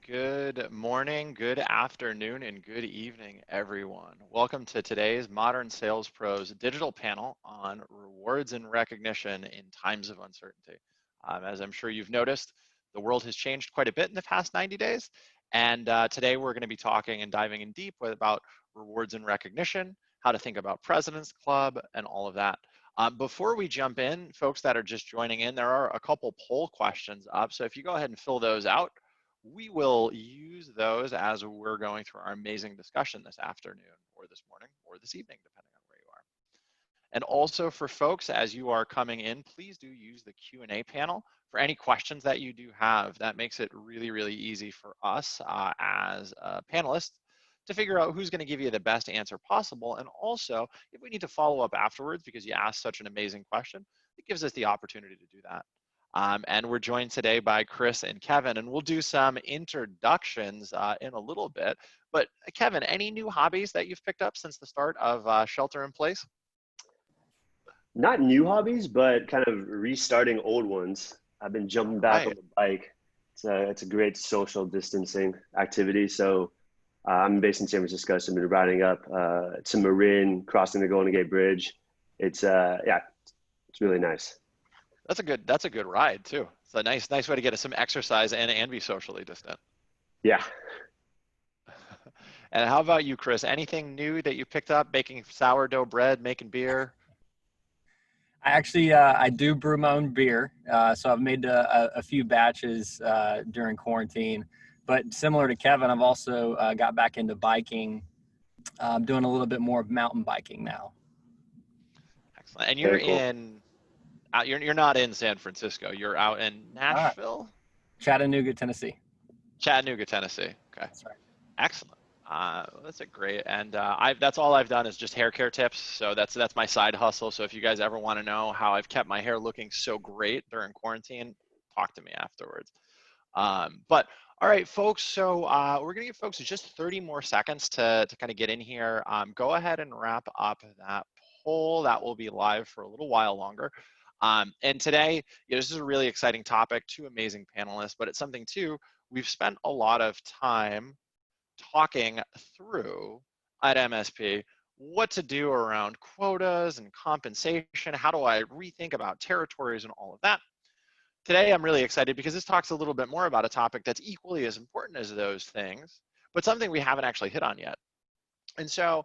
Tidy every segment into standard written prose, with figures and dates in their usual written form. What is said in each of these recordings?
Good morning, good afternoon, and good evening, everyone. Welcome to today's Modern Sales Pros digital panel on rewards and recognition in times of uncertainty. As I'm sure you've noticed, the world has changed quite a bit in the past 90 days. And today we're going to be talking and diving in deep about rewards and recognition, how to think about President's Club, and all of that. Before we jump in, folks that are just joining in, there are a couple poll questions up. So if you go ahead and fill those out, we will use those as we're going through our amazing discussion this afternoon or this morning or this evening, depending on where you are. And also for folks, as you are coming in, please do use the Q&A panel for any questions that you do have. That makes it really, really easy for us as panelists to figure out who's going to give you the best answer possible. And also, if we need to follow up afterwards because you asked such an amazing question, it gives us the opportunity to do that. And we're joined today by Chris and Kevin, and we'll do some introductions in a little bit. But Kevin, any new hobbies that you've picked up since the start of Shelter in Place? Not new hobbies, but kind of restarting old ones. I've been jumping back on the bike. It's a great social distancing activity. So I'm based in San Francisco, so I've been riding up to Marin, crossing the Golden Gate Bridge. It's really nice. That's a good ride too. It's a nice way to get some exercise and be socially distant. Yeah. And how about you, Chris? Anything new that you picked up? Baking sourdough bread, making beer? I do brew my own beer. So I've made a few batches during quarantine. But similar to Kevin, I've also got back into biking. I'm doing a little bit more of mountain biking now. Excellent. And you're you're not in San Francisco. You're out in Nashville? Chattanooga, Tennessee. Chattanooga, Tennessee. Okay. That's right. Excellent. That's a great, and that's all I've done is just hair care tips. So that's my side hustle. So if you guys ever want to know how I've kept my hair looking so great during quarantine, talk to me afterwards. But all right, folks. So we're gonna give folks just 30 more seconds to kind of get in here. Go ahead and wrap up that poll. That will be live for a little while longer. And today, this is a really exciting topic. Two amazing panelists, but it's something too. We've spent a lot of time talking through at MSP what to do around quotas and compensation. How do I rethink about territories and all of that? Today, I'm really excited because this talks a little bit more about a topic that's equally as important as those things, but something we haven't actually hit on yet. And so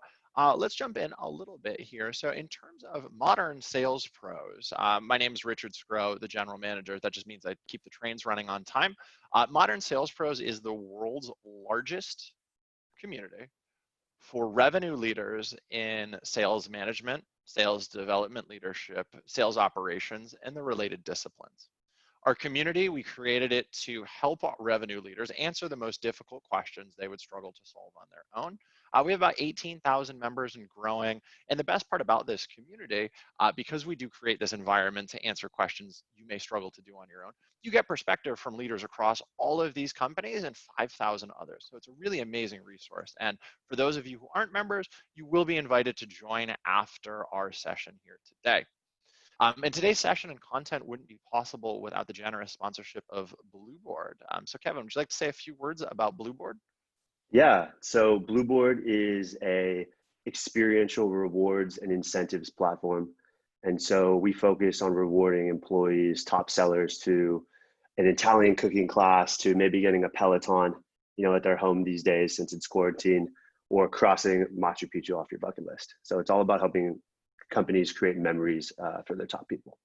let's jump in a little bit here. So in terms of modern sales pros, my name is Richard Scrow, the general manager. That just means I keep the trains running on time. Modern Sales Pros is the world's largest community for revenue leaders in sales management, sales development leadership, sales operations, and the related disciplines. Our community, we created it to help revenue leaders answer the most difficult questions they would struggle to solve on their own. We have about 18,000 members and growing. And the best part about this community, because we do create this environment to answer questions you may struggle to do on your own, you get perspective from leaders across all of these companies and 5,000 others. So it's a really amazing resource. And for those of you who aren't members, you will be invited to join after our session here today. And today's session and content wouldn't be possible without the generous sponsorship of Blueboard. So Kevin, would you like to say a few words about Blueboard? Yeah, so Blueboard is a experiential rewards and incentives platform. And so we focus on rewarding employees, top sellers, to an Italian cooking class, to maybe getting a Peloton, at their home these days since it's quarantine, or crossing Machu Picchu off your bucket list. So it's all about helping companies create memories for their top people.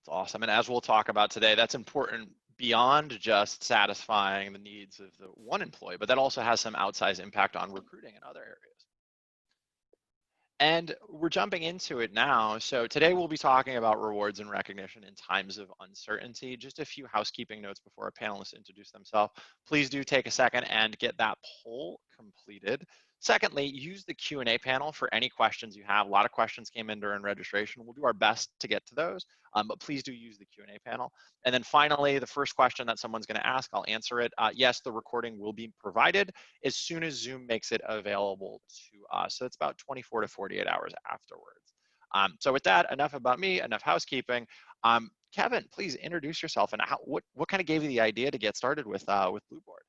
It's awesome. And as we'll talk about today, that's important beyond just satisfying the needs of the one employee, but that also has some outsized impact on recruiting in other areas. And we're jumping into it now. So today we'll be talking about rewards and recognition in times of uncertainty. Just a few housekeeping notes before our panelists introduce themselves. Please do take a second and get that poll completed. Secondly, use the Q&A panel for any questions you have. A lot of questions came in during registration. We'll do our best to get to those, but please do use the Q&A panel. And then finally, the first question that someone's going to ask, I'll answer it. Yes, the recording will be provided as soon as Zoom makes it available to us. So it's about 24 to 48 hours afterwards. So with that, enough about me, enough housekeeping. Kevin, please introduce yourself and what kind of gave you the idea to get started with Blueboard?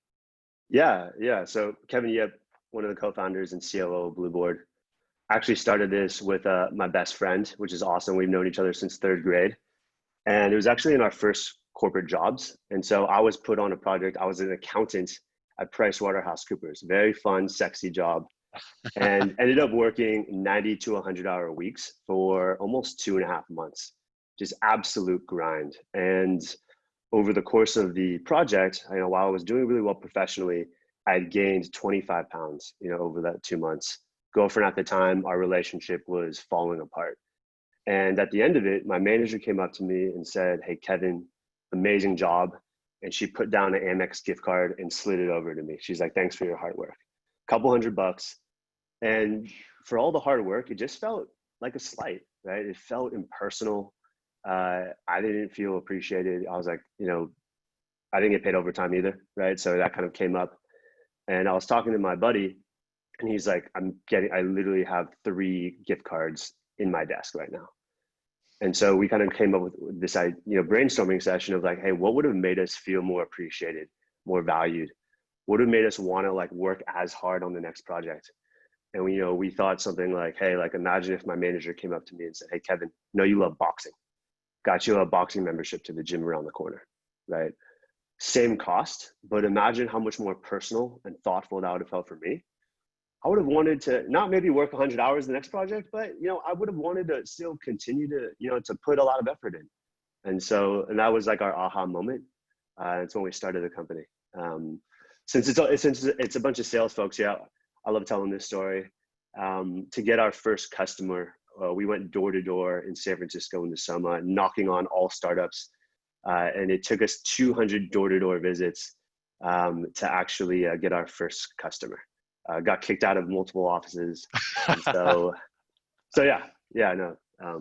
Yeah. So Kevin Yip, one of the co-founders and COO of Blueboard, actually started this with my best friend, which is awesome. We've known each other since third grade. And it was actually in our first corporate jobs. And so I was put on a project. I was an accountant at PricewaterhouseCoopers. Very fun, sexy job. And ended up working 90 to 100-hour weeks for almost 2.5 months. Just absolute grind. And over the course of the project, while I was doing really well professionally, I had gained 25 pounds, over that 2 months. Girlfriend at the time, our relationship was falling apart. And at the end of it, my manager came up to me and said, "Hey, Kevin, amazing job." And she put down an Amex gift card and slid it over to me. She's like, "Thanks for your hard work." Couple $100. And for all the hard work, it just felt like a slight, right? It felt impersonal. I didn't feel appreciated. I was like, I didn't get paid overtime either, right? So that kind of came up. And I was talking to my buddy, and he's like, I literally have 3 gift cards in my desk right now. And so we kind of came up with this, brainstorming session of like, hey, what would have made us feel more appreciated, more valued? What would have made us want to work as hard on the next project? And we thought something like, hey, imagine if my manager came up to me and said, "Hey, Kevin, you love boxing. Got you a boxing membership to the gym around the corner," right? Same cost, but imagine how much more personal and thoughtful that would have felt for me. I would have wanted to not maybe work 100 hours the next project, but I would have wanted to still continue to to put a lot of effort in. And that was our aha moment. It's when we started the company. Since it's a bunch of sales folks, I love telling this story. To get our first customer, we went door to door in San Francisco in the summer, knocking on all startups. And it took us 200 door-to-door visits to actually get our first customer. Got kicked out of multiple offices. And so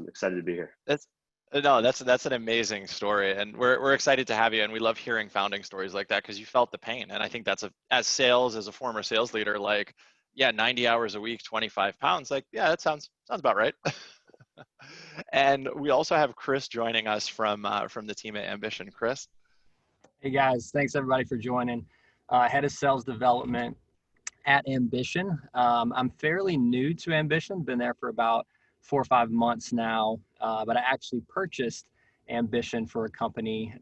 excited to be here. That's an amazing story, and we're excited to have you, and we love hearing founding stories like that because you felt the pain, and I think that's as a former sales leader, 90 hours a week, 25 pounds, that sounds about right. And we also have Chris joining us from the team at Ambition. Chris. Hey guys, thanks everybody for joining. Head of sales development at Ambition. I'm fairly new to Ambition, been there for about 4 or 5 months now, but I actually purchased Ambition for a company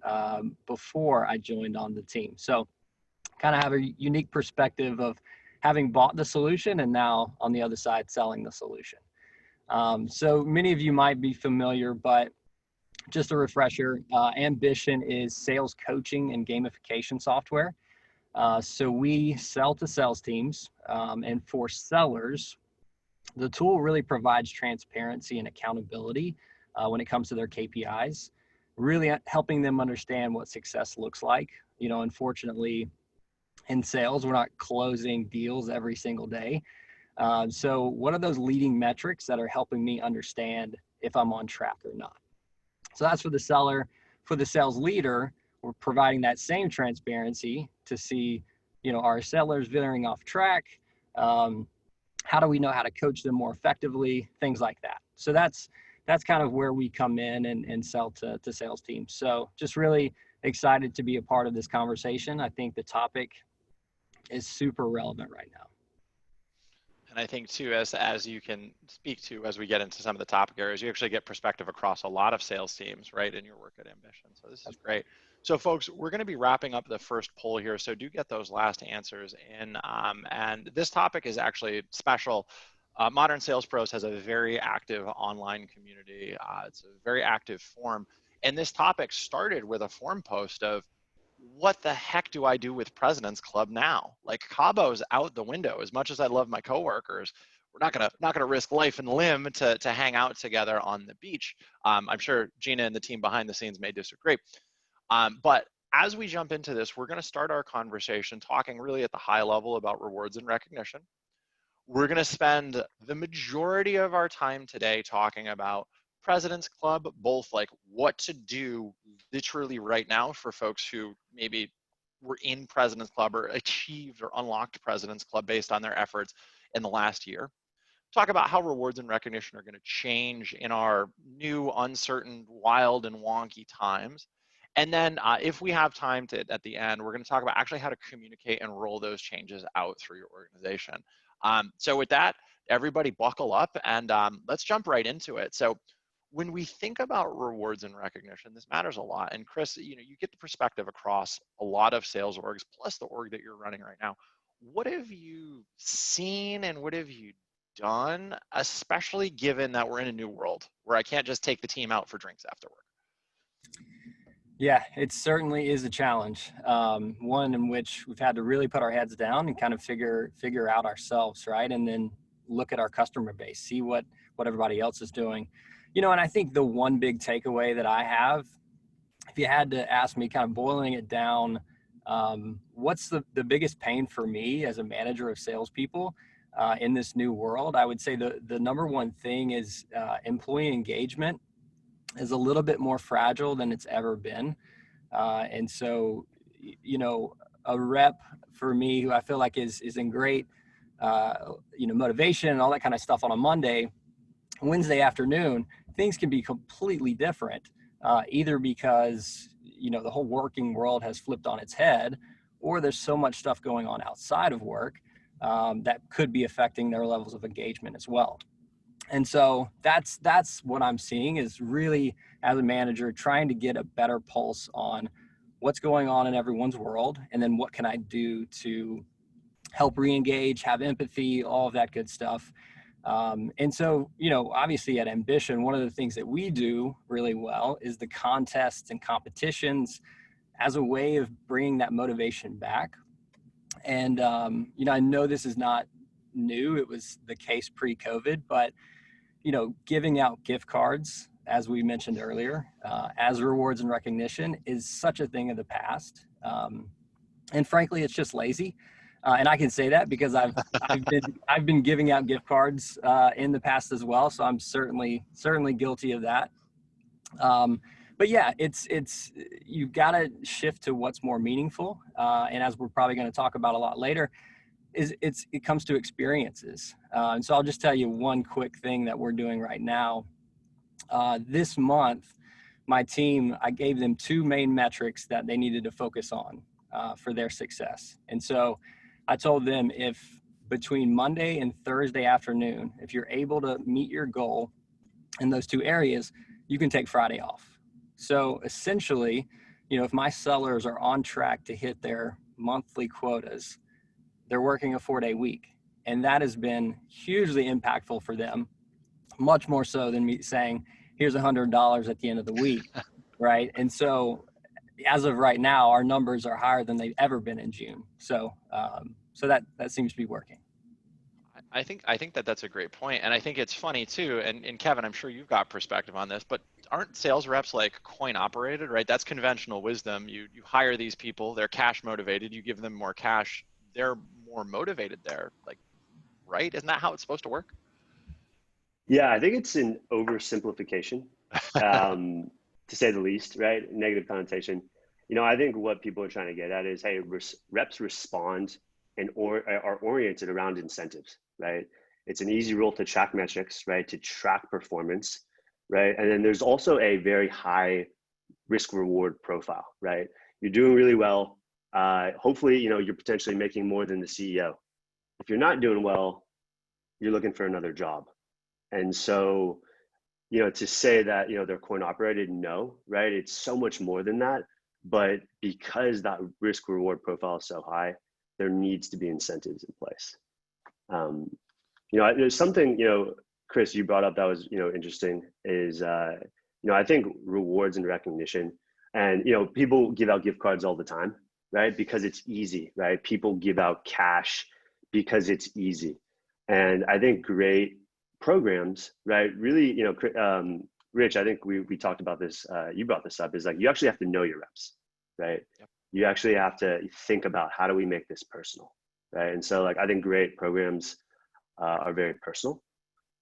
before I joined on the team. So kind of have a unique perspective of having bought the solution and now on the other side selling the solution. So many of you might be familiar, but just a refresher, Ambition is sales coaching and gamification software. So we sell to sales teams, and for sellers, the tool really provides transparency and accountability when it comes to their KPIs, really helping them understand what success looks like. Unfortunately, in sales, we're not closing deals every single day. So what are those leading metrics that are helping me understand if I'm on track or not? So that's for the seller. For the sales leader, we're providing that same transparency to see, are sellers veering off track? How do we know how to coach them more effectively? Things like that. So that's kind of where we come in and sell to sales teams. So just really excited to be a part of this conversation. I think the topic is super relevant right now. And I think too, as you can speak to as we get into some of the topic areas, you actually get perspective across a lot of sales teams, right, in your work at Ambition. So this is great. So folks, we're going to be wrapping up the first poll here, so do get those last answers in. And this topic is actually special. Modern Sales Pros has a very active online community. It's a very active forum. And this topic started with a forum post of, what the heck do I do with President's Club now? Cabo's out the window. As much as I love my coworkers, we're not gonna risk life and limb to hang out together on the beach. I'm sure Gina and the team behind the scenes may disagree. But as we jump into this, we're gonna start our conversation talking really at the high level about rewards and recognition. We're gonna spend the majority of our time today talking about President's Club, both what to do literally right now for folks who maybe were in President's Club or achieved or unlocked President's Club based on their efforts in the last year. Talk about how rewards and recognition are going to change in our new, uncertain, wild, and wonky times. And then if we have time to, at the end, we're going to talk about actually how to communicate and roll those changes out through your organization. So with that, everybody buckle up and let's jump right into it. So when we think about rewards and recognition, this matters a lot. And Chris, you get the perspective across a lot of sales orgs, plus the org that you're running right now. What have you seen and what have you done, especially given that we're in a new world where I can't just take the team out for drinks after work? Yeah, it certainly is a challenge. One in which we've had to really put our heads down and kind of figure out ourselves, right? And then look at our customer base, see what everybody else is doing. And I think the one big takeaway that I have, if you had to ask me, kind of boiling it down, what's the biggest pain for me as a manager of salespeople in this new world? I would say the number one thing is employee engagement is a little bit more fragile than it's ever been. And so, a rep for me who I feel like is in great, motivation and all that kind of stuff on a Monday, Wednesday afternoon, things can be completely different, either because, the whole working world has flipped on its head, or there's so much stuff going on outside of work that could be affecting their levels of engagement as well. And so that's what I'm seeing is really, as a manager, trying to get a better pulse on what's going on in everyone's world, and then what can I do to help re-engage, have empathy, all of that good stuff. And so, obviously at Ambition, one of the things that we do really well is the contests and competitions as a way of bringing that motivation back. And, I know this is not new. It was the case pre-COVID, but, giving out gift cards, as we mentioned earlier, as rewards and recognition is such a thing of the past. And frankly, it's just lazy. And I can say that because I've been giving out gift cards in the past as well. So I'm certainly guilty of that. But yeah, it's you've got to shift to what's more meaningful. And as we're probably going to talk about a lot later, it comes to experiences. And so I'll just tell you one quick thing that we're doing right now. This month, my team, I gave them 2 main metrics that they needed to focus on for their success. And so I told them, if between Monday and Thursday afternoon, if you're able to meet your goal in those 2 areas, you can take Friday off. So essentially, if my sellers are on track to hit their monthly quotas, they're working a 4-day week. And that has been hugely impactful for them, much more so than me saying, here's $100 at the end of the week, right? And so as of right now, our numbers are higher than they've ever been in June. So that seems to be working. I think that's a great point. And I think it's funny too, and Kevin, I'm sure you've got perspective on this, but aren't sales reps like coin operated, right? That's conventional wisdom. You hire these people, they're cash motivated, you give them more cash, they're more motivated there, like, right? Isn't that how it's supposed to work? Yeah, I think it's an oversimplification, to say the least, right? Negative connotation. I think what people are trying to get at is, hey, reps respond and are oriented around incentives, right? It's an easy rule to track metrics, right? To track performance, right? And then there's also a very high risk reward profile, right? You're doing really well. Hopefully, you're potentially making more than the CEO. If you're not doing well, you're looking for another job. And so, to say that, they're coin operated, no, right? It's so much more than that. But because that risk reward profile is so high, there needs to be incentives in place. There's something, Chris, you brought up that was, interesting is, I think rewards and recognition, and, people give out gift cards all the time, right? Because it's easy, right? People give out cash because it's easy. And I think great programs, right? Really, Rich, I think we talked about this, you brought this up, is like, you actually have to know your reps, right? Yep. You actually have to think about, how do we make this personal, right? And so, like, I think great programs are very personal.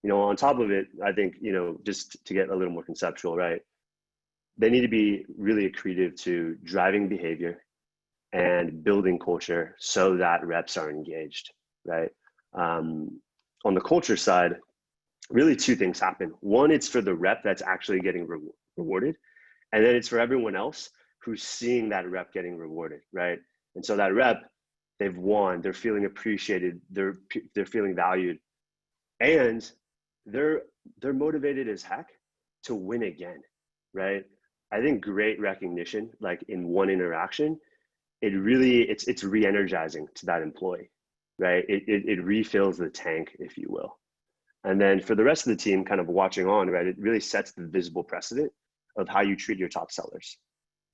On top of it, I think, just to get a little more conceptual, right? They need to be really accretive to driving behavior and building culture so that reps are engaged, right? On the culture side, really 2 things happen. One, it's for the rep that's actually getting rewarded. And then it's for everyone else who's seeing that rep getting rewarded, right? And so that rep, they've won, they're feeling appreciated, they're feeling valued, and they're motivated as heck to win again, right? I think great recognition, like in one interaction, it really, it's re-energizing to that employee, right? It refills the tank, if you will. And then for the rest of the team kind of watching on, right, it really sets the visible precedent of how you treat your top sellers.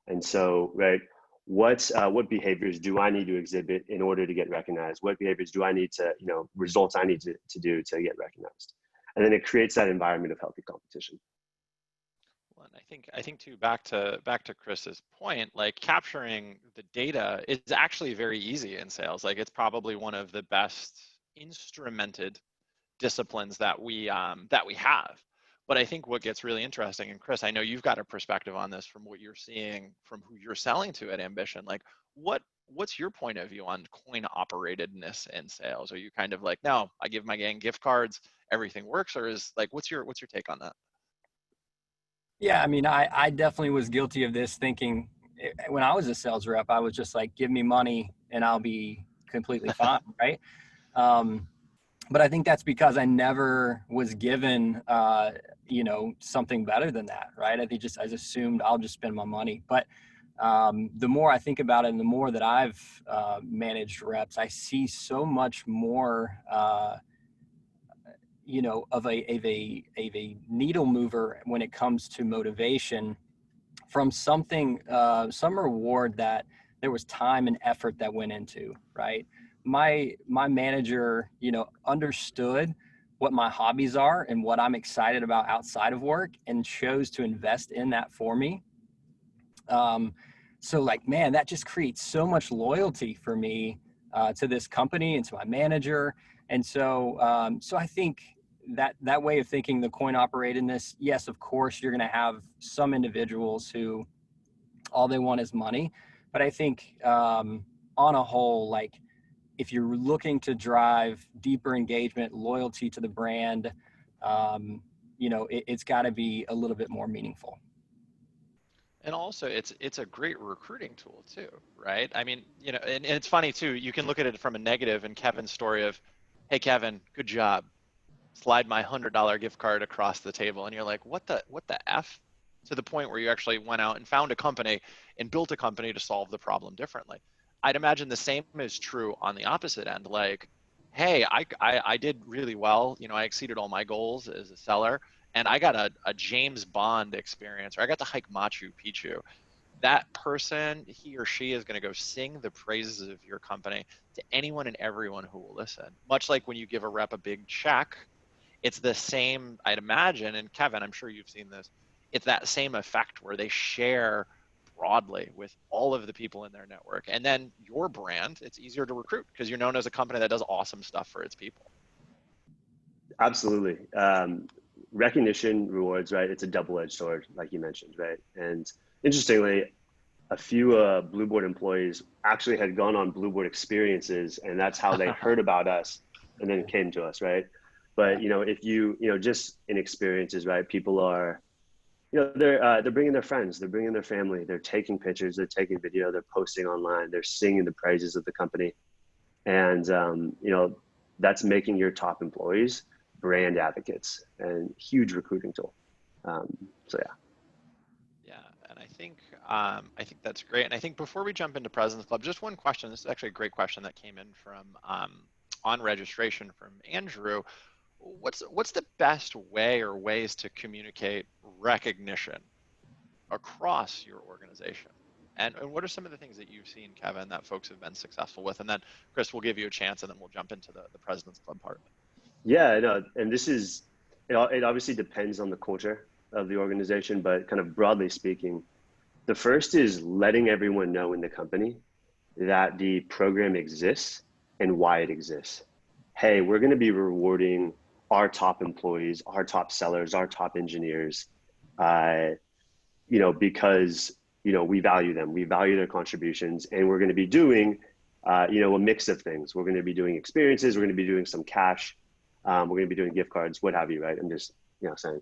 And so, right, what behaviors do I need to exhibit in order to get recognized? What behaviors do I need to, results I need to do to get recognized? And then it creates that environment of healthy competition. Well, and I think too, back to Chris's point, like capturing the data is actually very easy in sales. Like it's probably one of the best instrumented disciplines that we have. But I think what gets really interesting, and Chris, I know you've got a perspective on this from what you're seeing from who you're selling to at Ambition. Like, what's your point of view on coin operatedness in sales? Are you kind of like, no, I give my gang gift cards, everything works, or is like, what's your take on that? Yeah, I mean, I definitely was guilty of this thinking when I was a sales rep. I was just like, give me money and I'll be completely fine, right? But I think that's because I never was given, something better than that, right? I just assumed I'll just spend my money. But the more I think about it, and the more that I've managed reps, I see so much more, of a needle mover when it comes to motivation from something, some reward that there was time and effort that went into, right? My manager, understood what my hobbies are and what I'm excited about outside of work and chose to invest in that for me. So like, man, that just creates so much loyalty for me to this company and to my manager. And so, so I think that way of thinking, the coin operatedness, yes, of course, you're going to have some individuals who all they want is money. But I think on a whole, like if you're looking to drive deeper engagement, loyalty to the brand, it's got to be a little bit more meaningful. And also it's a great recruiting tool too, right? I mean, and it's funny too, you can look at it from a negative in Kevin's story of, hey, Kevin, good job. Slide my $100 gift card across the table. And you're like, what the F? To the point where you actually went out and found a company and built a company to solve the problem differently. I'd imagine the same is true on the opposite end. Like, hey, I did really well. I exceeded all my goals as a seller, and I got a James Bond experience, or I got to hike Machu Picchu. That person, he or she, is going to go sing the praises of your company to anyone and everyone who will listen. Much like when you give a rep a big check, it's the same, I'd imagine, and Kevin, I'm sure you've seen this, it's that same effect where they share broadly with all of the people in their network. And then your brand, it's easier to recruit because you're known as a company that does awesome stuff for its people. Absolutely. Recognition, rewards, right? It's a double-edged sword, like you mentioned, right? And interestingly, a few Blueboard employees actually had gone on Blueboard experiences, and that's how they heard about us and then came to us, right? But, if just in experiences, right, people are, they're bringing their friends, they're bringing their family, they're taking pictures, they're taking video, they're posting online, they're singing the praises of the company. And, that's making your top employees brand advocates and huge recruiting tool. So yeah. Yeah, and I think that's great. And I think before we jump into President's Club, just one question. This is actually a great question that came in from on registration from Andrew. What's the best way or ways to communicate recognition across your organization? And what are some of the things that you've seen, Kevin, that folks have been successful with? And then Chris, we'll give you a chance, and then we'll jump into the President's Club part. Yeah, no, and this is, it obviously depends on the culture of the organization, but kind of broadly speaking, the first is letting everyone know in the company that the program exists and why it exists. Hey, we're going to be rewarding our top employees, our top sellers, our top engineers, because, we value them, we value their contributions, and we're going to be doing, a mix of things. We're going to be doing experiences, we're going to be doing some cash, we're going to be doing gift cards, what have you, right? I'm just, saying.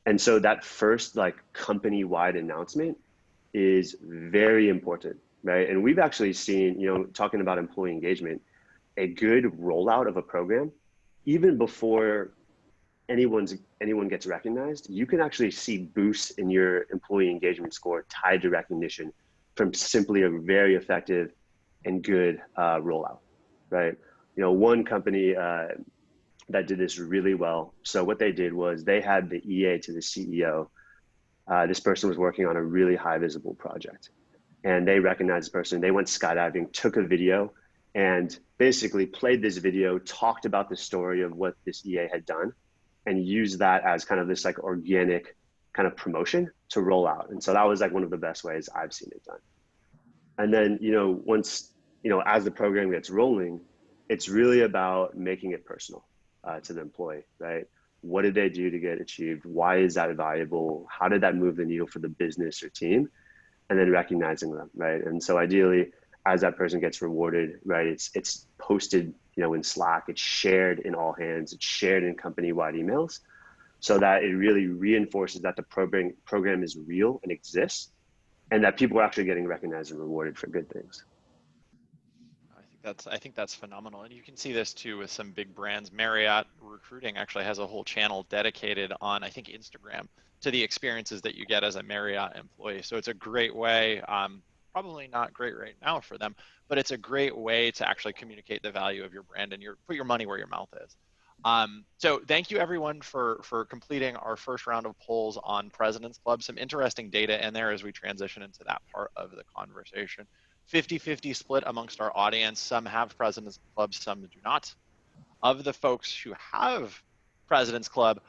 And so that first like company-wide announcement is very important, right? And we've actually seen, talking about employee engagement, a good rollout of a program, even before anyone gets recognized, you can actually see boosts in your employee engagement score tied to recognition from simply a very effective and good rollout, right? One company that did this really well. So what they did was they had the EA to the CEO. This person was working on a really high visible project, and they recognized this person. They went skydiving, took a video, and basically played this video, talked about the story of what this EA had done, and used that as kind of this like organic kind of promotion to roll out. And so that was like one of the best ways I've seen it done. And then, once, as the program gets rolling, it's really about making it personal to the employee, right? What did they do to get achieved? Why is that valuable? How did that move the needle for the business or team? And then recognizing them, right? And so ideally, as that person gets rewarded, right, it's posted, in Slack, it's shared in all hands, it's shared in company-wide emails, so that it really reinforces that the program is real and exists, and that people are actually getting recognized and rewarded for good things. I think that's phenomenal. And you can see this too with some big brands. Marriott Recruiting actually has a whole channel dedicated on, I think, Instagram to the experiences that you get as a Marriott employee. So it's a great way, probably not great right now for them, but it's a great way to actually communicate the value of your brand and put your money where your mouth is. So thank you everyone for completing our first round of polls on President's Club. Some interesting data in there as we transition into that part of the conversation. 50-50 split amongst our audience. Some have President's Club, some do not. Of the folks who have President's Club,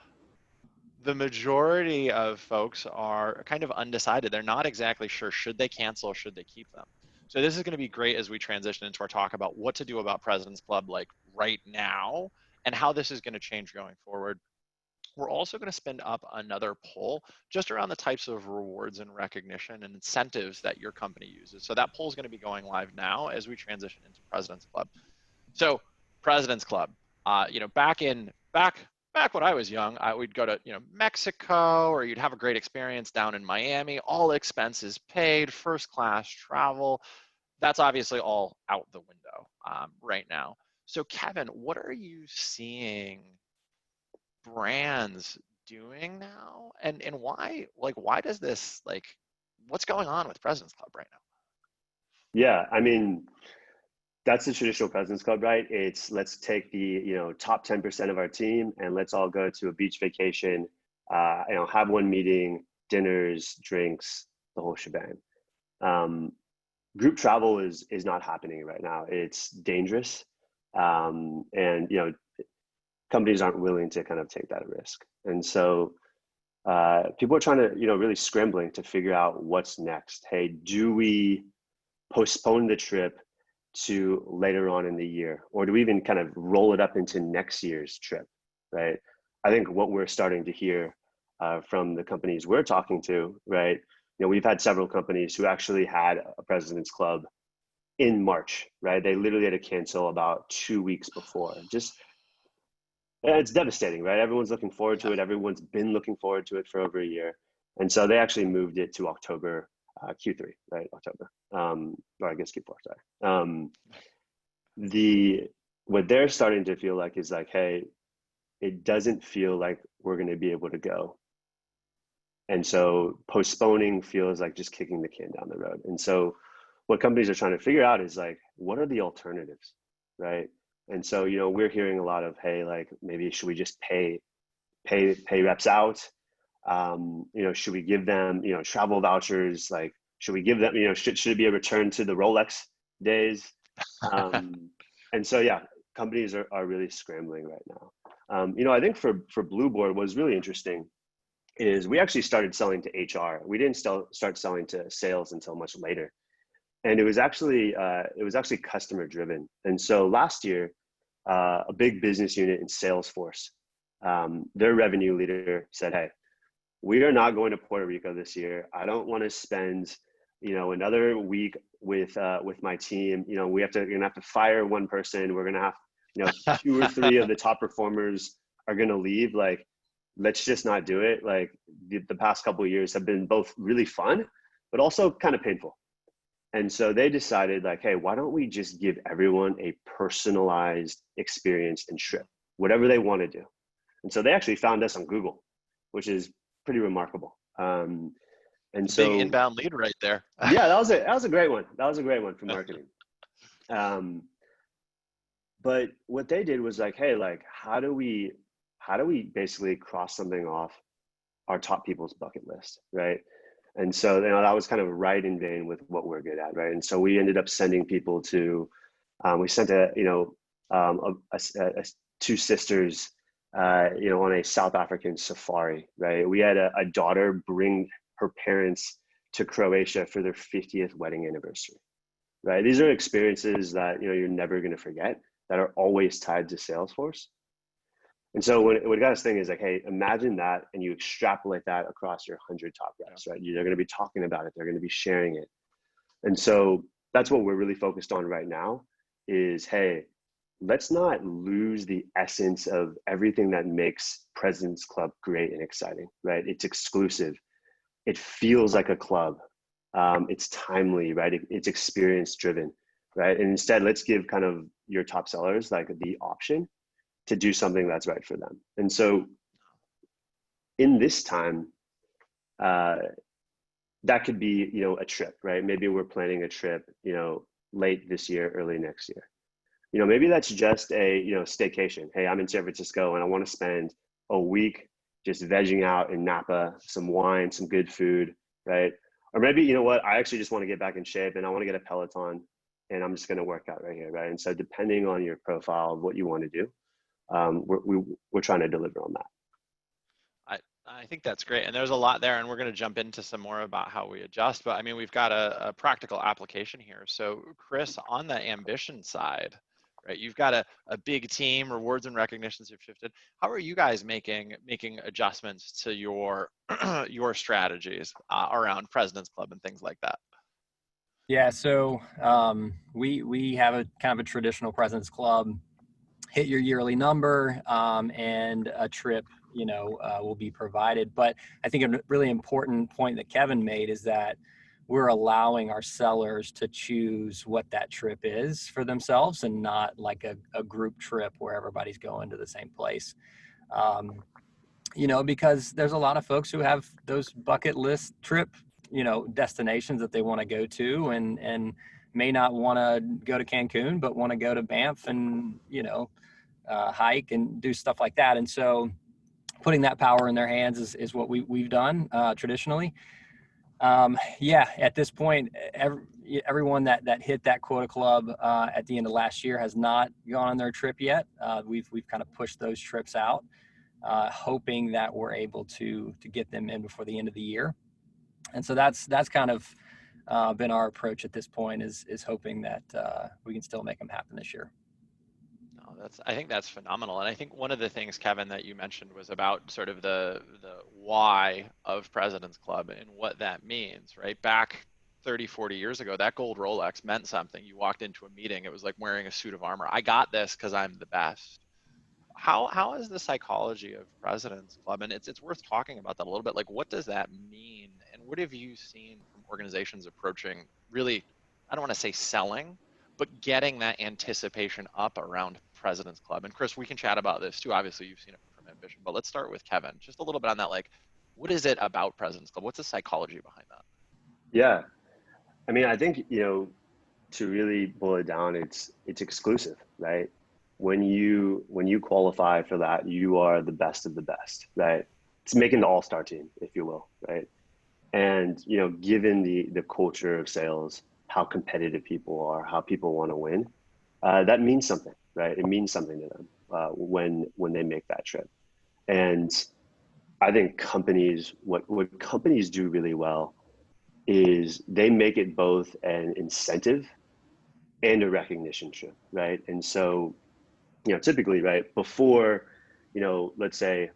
the majority of folks are kind of undecided. They're not exactly sure, should they cancel or should they keep them? So this is going to be great as we transition into our talk about what to do about President's Club like right now and how this is going to change going forward. We're also going to spin up another poll just around the types of rewards and recognition and incentives that your company uses. So that poll is going to be going live now as we transition into President's Club. So President's Club, back when I was young, we'd go to Mexico, or you'd have a great experience down in Miami, all expenses paid, first class travel. That's obviously all out the window right now. So Kevin, what are you seeing brands doing now, and why does this, what's going on with President's Club right now? Yeah, I mean, that's the traditional President's Club, right? It's let's take the top 10% of our team and let's all go to a beach vacation, have one meeting, dinners, drinks, the whole shebang. Group travel is not happening right now. It's dangerous, and companies aren't willing to kind of take that risk. And so people are trying to, really scrambling to figure out what's next. Hey, do we postpone the trip to later on in the year, or do we even kind of roll it up into next year's trip, right? I think what we're starting to hear from the companies we're talking to, right? We've had several companies who actually had a President's Club in March, right? They literally had to cancel about 2 weeks before. It's devastating, right? Everyone's looking forward to it. Everyone's been looking forward to it for over a year. And so they actually moved it to October, Q3, right? October, or I guess Q4, sorry. What they're starting to feel like is like, hey, it doesn't feel like we're going to be able to go. And so postponing feels like just kicking the can down the road. And so what companies are trying to figure out is like, what are the alternatives, right? And so, we're hearing a lot of, hey, like maybe should we just pay reps out? Should we give them, travel vouchers? Like, should we give them, should it be a return to the Rolex days? And so, yeah, companies are really scrambling right now. I think for Blueboard, what was really interesting is we actually started selling to HR. We didn't start selling to sales until much later. And it was actually customer driven. And so last year, a big business unit in Salesforce, their revenue leader said, hey, we are not going to Puerto Rico this year. I don't want to spend, another week with my team. You're gonna have to fire one person. We're gonna have, 2 or 3 of the top performers are gonna leave. Like, let's just not do it. Like the past couple of years have been both really fun, but also kind of painful. And so they decided like, hey, why don't we just give everyone a personalized experience and trip, whatever they want to do. And so they actually found us on Google, which is pretty remarkable. And It's a big so, inbound lead right there. yeah, that was a great one. That was a great one for marketing. But what they did was like, hey, like, how do we basically cross something off our top people's bucket list, right? And so, that was kind of right in vein with what we're good at, right? And so we ended up sending people to, we sent two sisters, on a South African safari, right? We had a daughter bring her parents to Croatia for their 50th wedding anniversary, right? These are experiences that, you're never going to forget, that are always tied to Salesforce. And so what it got us thinking is like, hey, imagine that, and you extrapolate that across your 100 top reps, right? They're going to be talking about it. They're going to be sharing it. And so that's what we're really focused on right now is, hey, let's not lose the essence of everything that makes President's Club great and exciting, right? It's exclusive. It feels like a club. It's timely, right? It's experience driven, right? And instead, let's give kind of your top sellers like the option to do something that's right for them. And so in this time, that could be, a trip, right? Maybe we're planning a trip, late this year, early next year. Maybe that's just a, staycation. Hey, I'm in San Francisco and I want to spend a week just vegging out in Napa, some wine, some good food, right? Or maybe, you know what, I actually just want to get back in shape and I want to get a Peloton and I'm just going to work out right here, right? And so depending on your profile of what you want to do, we're trying to deliver on that. I think that's great. And there's a lot there, and we're going to jump into some more about how we adjust. But I mean, we've got a practical application here. So Chris, on the ambition side, right, you've got a big team, rewards and recognitions have shifted. How are you guys making adjustments to your your strategies around President's Club and things like that? Yeah, so we have a kind of a traditional President's Club, hit your yearly number, and a trip, will be provided. But I think a really important point that Kevin made is that we're allowing our sellers to choose what that trip is for themselves and not like a group trip where everybody's going to the same place. Because there's a lot of folks who have those bucket list trip, destinations that they want to go to and may not want to go to Cancun, but want to go to Banff and, hike and do stuff like that. And so putting that power in their hands is what we've done traditionally. At this point, everyone that hit that quota club at the end of last year has not gone on their trip yet. We've kind of pushed those trips out, hoping that we're able to get them in before the end of the year. And so that's kind of been our approach at this point is hoping that we can still make them happen this year. I think that's phenomenal. And I think one of the things, Kevin, that you mentioned was about sort of the why of President's Club and what that means, right? Back 30, 40 years ago, that gold Rolex meant something. You walked into a meeting, it was like wearing a suit of armor. I got this because I'm the best. How is the psychology of President's Club? And it's worth talking about that a little bit. Like, what does that mean? And what have you seen from organizations approaching really, I don't want to say selling, but getting that anticipation up around President's Club? And Chris, we can chat about this too. Obviously, you've seen it from Ambition, but let's start with Kevin. Just a little bit on that. Like, what is it about President's Club? What's the psychology behind that? Yeah, I mean, I think, to really boil it down, it's exclusive, right? When you qualify for that, you are the best of the best, right? It's making the all-star team, if you will, right? And, given the culture of sales, how competitive people are, how people want to win, that means something, right? It means something to them when they make that trip. And I think companies, what companies do really well is they make it both an incentive and a recognition trip, right? And so, typically, right, before, let's say,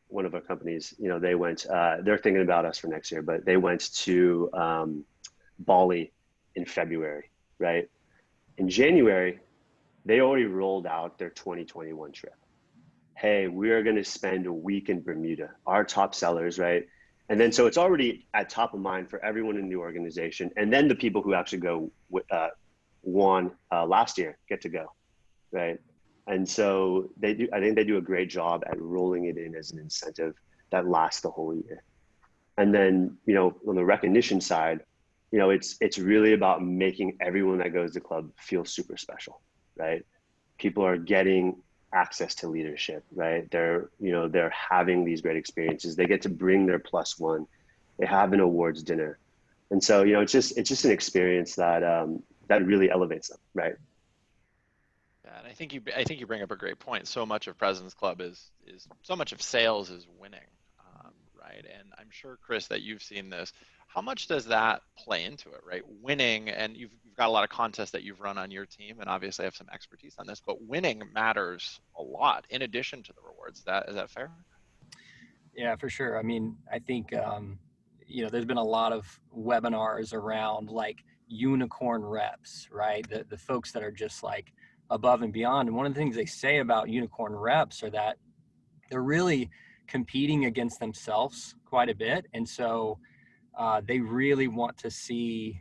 one of our companies, they went, they're thinking about us for next year, but they went to Bali in February, right? In January, they already rolled out their 2021 trip. Hey, we are going to spend a week in Bermuda. Our top sellers, right? And then, so it's already at top of mind for everyone in the organization. And then the people who actually won last year get to go, right? And so I think they do a great job at rolling it in as an incentive that lasts the whole year. And then, on the recognition side, it's really about making everyone that goes to club feel super special, right? People are getting access to leadership, right? They're having these great experiences. They get to bring their +1. They have an awards dinner. And so, it's just an experience that really elevates them, right? Yeah, and I think you bring up a great point. So much of President's Club is so much of sales is winning, right? And I'm sure, Chris, that you've seen this. How much does that play into it, right? Winning, and you've got a lot of contests that you've run on your team, and obviously have some expertise on this, but winning matters a lot in addition to the rewards. Is that fair? Yeah, for sure. I mean, I think, there's been a lot of webinars around like unicorn reps, right? The folks that are just like above and beyond. And one of the things they say about unicorn reps are that they're really competing against themselves quite a bit. And so they really want to see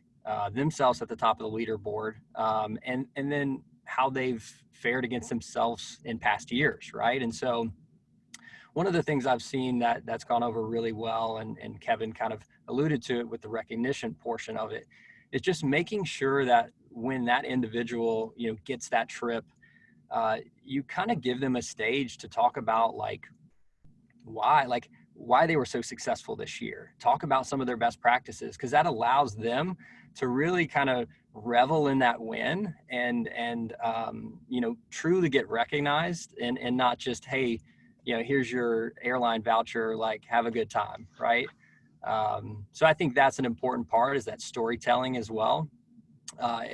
themselves at the top of the leaderboard, and then how they've fared against themselves in past years, right? And so one of the things I've seen that's gone over really well, and Kevin kind of alluded to it with the recognition portion of it, is just making sure that when that individual, gets that trip, you kind of give them a stage to talk about why they were so successful this year. Talk about some of their best practices, because that allows them to really kind of revel in that win and truly get recognized, and not just, hey, here's your airline voucher, like, have a good time, right? So I think that's an important part, is that storytelling as well,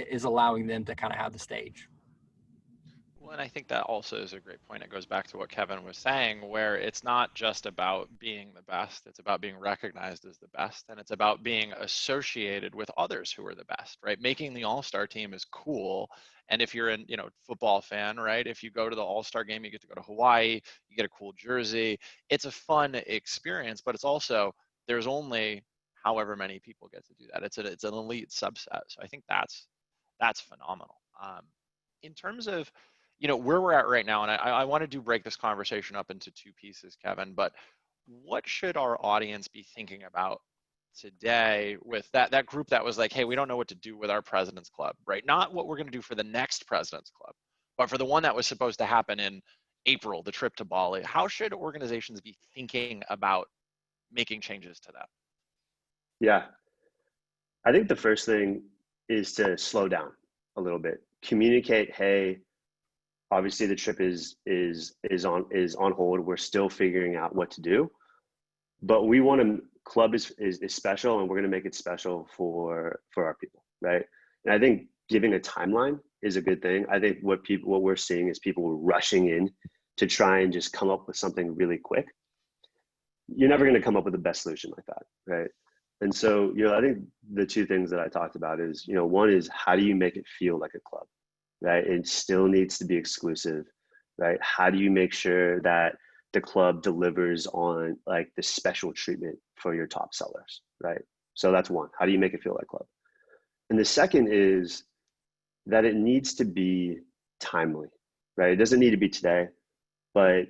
is allowing them to kind of have the stage. Well, and I think that also is a great point. It goes back to what Kevin was saying, where it's not just about being the best, it's about being recognized as the best, and it's about being associated with others who are the best, right? Making the all-star team is cool. And if you're a football fan, right, if you go to the all-star game, you get to go to Hawaii, you get a cool jersey. It's a fun experience, but it's also, there's only however many people get to do that. It's an elite subset. So I think that's phenomenal. In terms of where we're at right now, and I want to break this conversation up into two pieces, Kevin, but what should our audience be thinking about today with that group that was like, hey, we don't know what to do with our President's Club, right? Not what we're going to do for the next President's Club, but for the one that was supposed to happen in April, the trip to Bali. How should organizations be thinking about making changes to that? Yeah, I think the first thing is to slow down a little bit. Communicate, hey, obviously the trip is on hold. We're still figuring out what to do, but we want to, club is special, and we're going to make it special for our people, right? And I think giving a timeline is a good thing. I think what we're seeing is people rushing in to try and just come up with something really quick. You're never going to come up with the best solution like that, right? And so, I think the two things that I talked about is, one is, how do you make it feel like a club, right? It still needs to be exclusive, right? How do you make sure that the club delivers on like the special treatment for your top sellers, right? So that's one. How do you make it feel like club? And the second is that it needs to be timely, right? It doesn't need to be today, but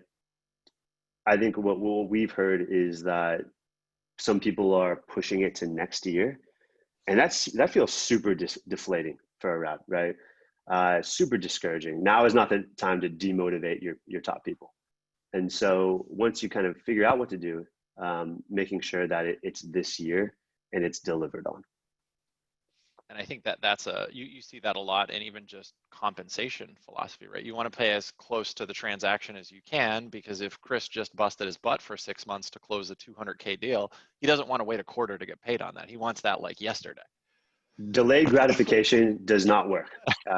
I think what we've heard is that some people are pushing it to next year, and that feels super deflating for a rep, right? Super discouraging. Now is not the time to demotivate your top people. And so once you kind of figure out what to do, making sure that it's this year and it's delivered on. And I think that's you see that a lot in even just compensation philosophy, right? You want to pay as close to the transaction as you can, because if Chris just busted his butt for 6 months to close a $200K deal, he doesn't want to wait a quarter to get paid on that. He wants that like yesterday. Delayed gratification does not work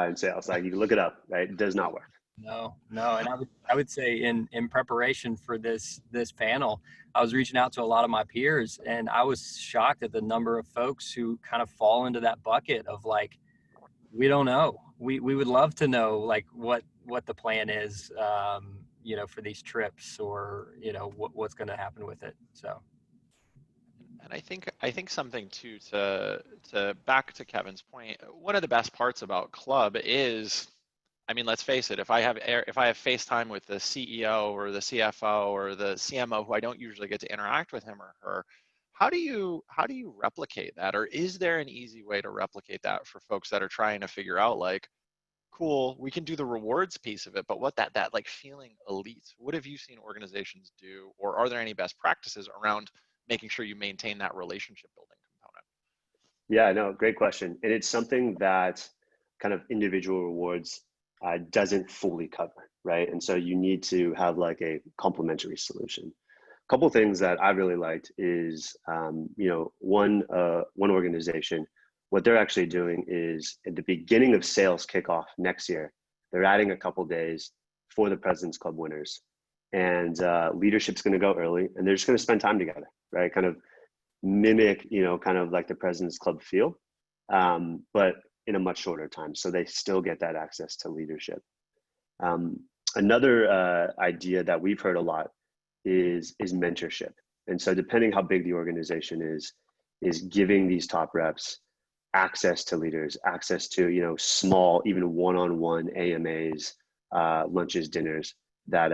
in sales. Like, you can look it up, right? It does not work. No. And I would say in preparation for this panel, I was reaching out to a lot of my peers, and I was shocked at the number of folks who kind of fall into that bucket of like, we don't know. We would love to know like what the plan is, for these trips, or, what's going to happen with it. So. And I think something too to back to Kevin's point, one of the best parts about Club is, I mean, let's face it, if I have FaceTime with the CEO or the CFO or the CMO who I don't usually get to interact with him or her, how do you replicate that? Or is there an easy way to replicate that for folks that are trying to figure out, like, cool, we can do the rewards piece of it, but what that like feeling elite, what have you seen organizations do, or are there any best practices around making sure you maintain that relationship building component? Yeah, no, great question. And it's something that kind of individual rewards doesn't fully cover, right? And so you need to have like a complementary solution. A couple of things that I really liked is, one organization, what they're actually doing is at the beginning of sales kickoff next year, they're adding a couple days for the President's Club winners. And leadership's going to go early and they're just going to spend time together, right? Kind of mimic, kind of like the President's Club feel, but in a much shorter time. So they still get that access to leadership. Another idea that we've heard a lot is mentorship. And so depending how big the organization is giving these top reps access to leaders, access to, small, even one-on-one AMAs, lunches, dinners that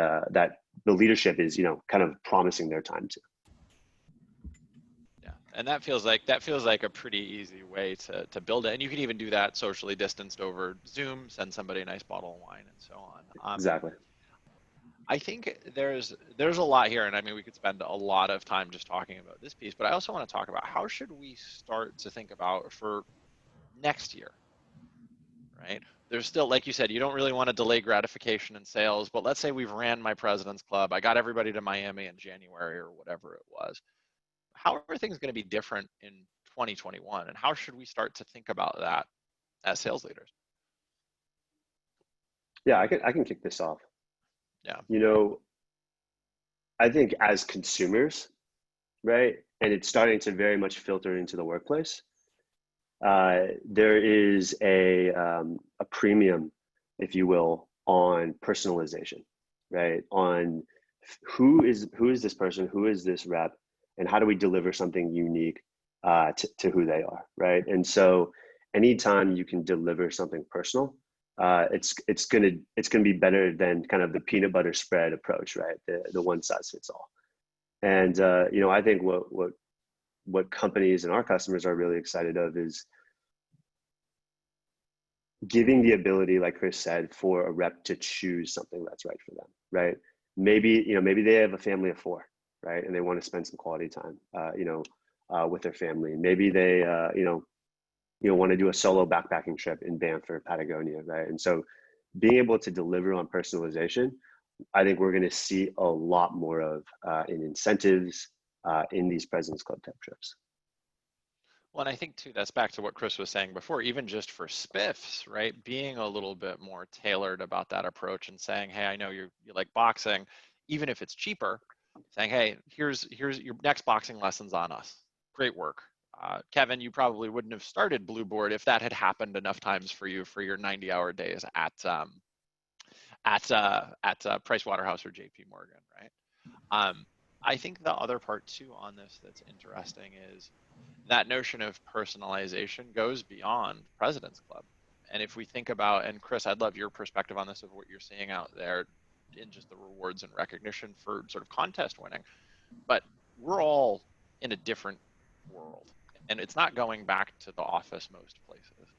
the leadership is, kind of promising their time to. Yeah, and that feels like a pretty easy way to build it. And you can even do that socially distanced over Zoom, send somebody a nice bottle of wine and so on. Exactly. I think there's a lot here, and I mean, we could spend a lot of time just talking about this piece, but I also want to talk about how should we start to think about for next year, right? There's still, like you said, you don't really want to delay gratification in sales, but let's say we've ran my President's Club, I got everybody to Miami in January or whatever it was. How are things going to be different in 2021, and how should we start to think about that as sales leaders? Yeah, I can kick this off. Yeah. I think as consumers, right, and it's starting to very much filter into the workplace, there is a premium, if you will, on personalization, right? On who is this person, who is this rep, and how do we deliver something unique to who they are, right? And so anytime you can deliver something personal, it's gonna be better than kind of the peanut butter spread approach, right? The one size fits all. And I think what companies and our customers are really excited of is giving the ability, like Chris said, for a rep to choose something that's right for them, right? Maybe they have a family of 4, right? And they want to spend some quality time, with their family. Maybe they, want to do a solo backpacking trip in Banff or Patagonia, right? And so being able to deliver on personalization, I think we're going to see a lot more of in incentives in these President's Club type trips. Well, and I think too, that's back to what Chris was saying before, even just for SPIFFs, right? Being a little bit more tailored about that approach and saying, hey, I know you like boxing, even if it's cheaper, saying, hey, here's your next boxing lessons on us. Great work. Kevin, you probably wouldn't have started Blueboard if that had happened enough times for you for your 90-hour days at Price Waterhouse or JP Morgan, right? I think the other part too on this that's interesting is that notion of personalization goes beyond President's Club. And if we think about, and Chris, I'd love your perspective on this of what you're seeing out there in just the rewards and recognition for sort of contest winning, but we're all in a different world and it's not going back to the office most places.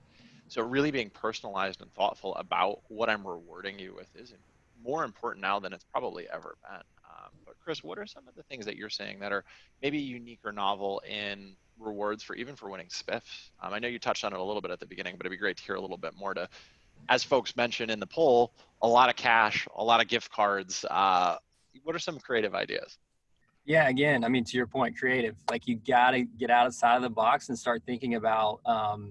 So really being personalized and thoughtful about what I'm rewarding you with is more important now than it's probably ever been. But Chris, what are some of the things that you're seeing that are maybe unique or novel in rewards for even for winning SPIFFs? I know you touched on it a little bit at the beginning, but it'd be great to hear a little bit more to, as folks mentioned in the poll, a lot of cash, a lot of gift cards. What are some creative ideas? Yeah, again, I mean, to your point, creative, like you got to get outside of the box and start thinking about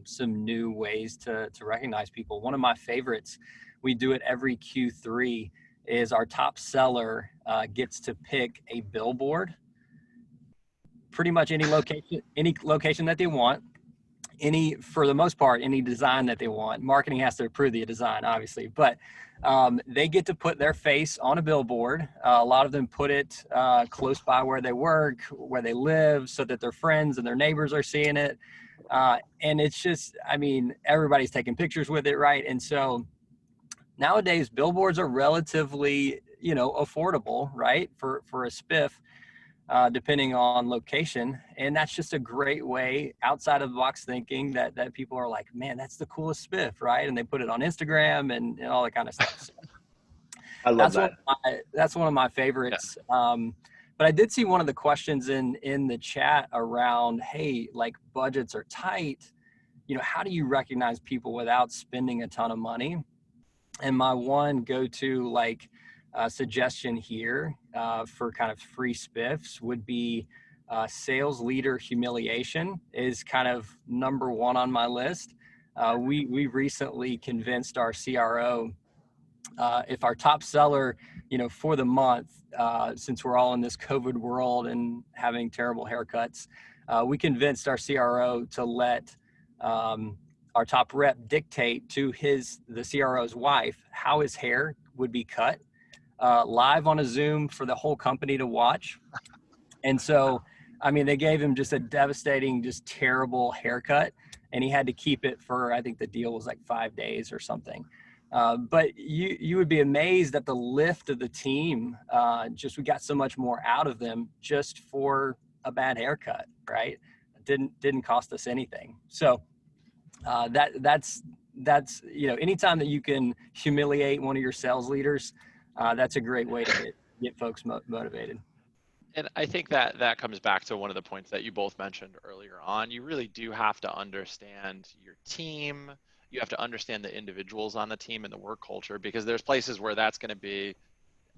some new ways to recognize people. One of my favorites, we do it every Q3, is our top seller gets to pick a billboard, pretty much any location that they want. for the most part, any design that they want. Marketing has to approve the design, obviously, but they get to put their face on a billboard. A lot of them put it close by where they work, where they live, so that their friends and their neighbors are seeing it. And it's just, I mean, everybody's taking pictures with it, right? And so nowadays, billboards are relatively, affordable, right, for a spiff. Depending on location. And that's just a great way, outside of the box thinking, that people are like, man, that's the coolest spiff, right? And they put it on Instagram and all that kind of stuff. So I love that. That's one of my favorites. Yeah. But I did see one of the questions in the chat around, hey, like budgets are tight. How do you recognize people without spending a ton of money? And my one go-to suggestion here for kind of free spiffs would be sales leader humiliation is kind of number one on my list. We recently convinced our CRO if our top seller, for the month, since we're all in this COVID world and having terrible haircuts, we convinced our CRO to let our top rep dictate to the CRO's wife how his hair would be cut live on a Zoom for the whole company to watch. And so, I mean, they gave him just a devastating, just terrible haircut, and he had to keep it for, I think the deal was like 5 days or something. But you would be amazed at the lift of the team. We got so much more out of them just for a bad haircut, right? Didn't cost us anything. So that's anytime that you can humiliate one of your sales leaders, that's a great way to get folks motivated. And I think that comes back to one of the points that you both mentioned earlier on. You really do have to understand your team. You have to understand the individuals on the team and the work culture, because there's places where that's going to be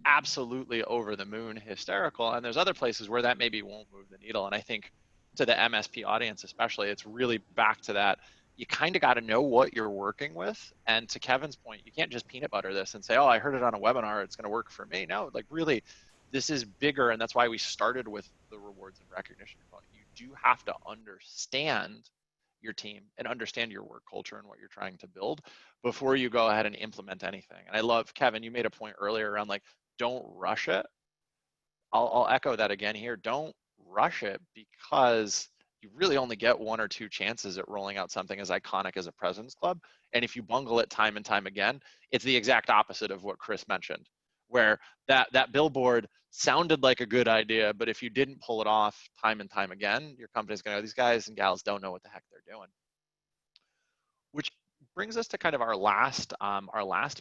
absolutely over the moon hysterical, and there's other places where that maybe won't move the needle. And I think to the MSP audience especially, it's really back to that. You kind of got to know what you're working with. And to Kevin's point, you can't just peanut butter this and say, oh, I heard it on a webinar, it's going to work for me. No, like really, this is bigger. And that's why we started with the rewards and recognition. You do have to understand your team and understand your work culture and what you're trying to build before you go ahead and implement anything. And I love, Kevin, you made a point earlier around like, don't rush it. I'll echo that again here. Don't rush it, because you really only get 1 or 2 chances at rolling out something as iconic as a President's Club. And if you bungle it time and time again, it's the exact opposite of what Chris mentioned, where that billboard sounded like a good idea, but if you didn't pull it off time and time again, your company's going to go, these guys and gals don't know what the heck they're doing. Which brings us to kind of our last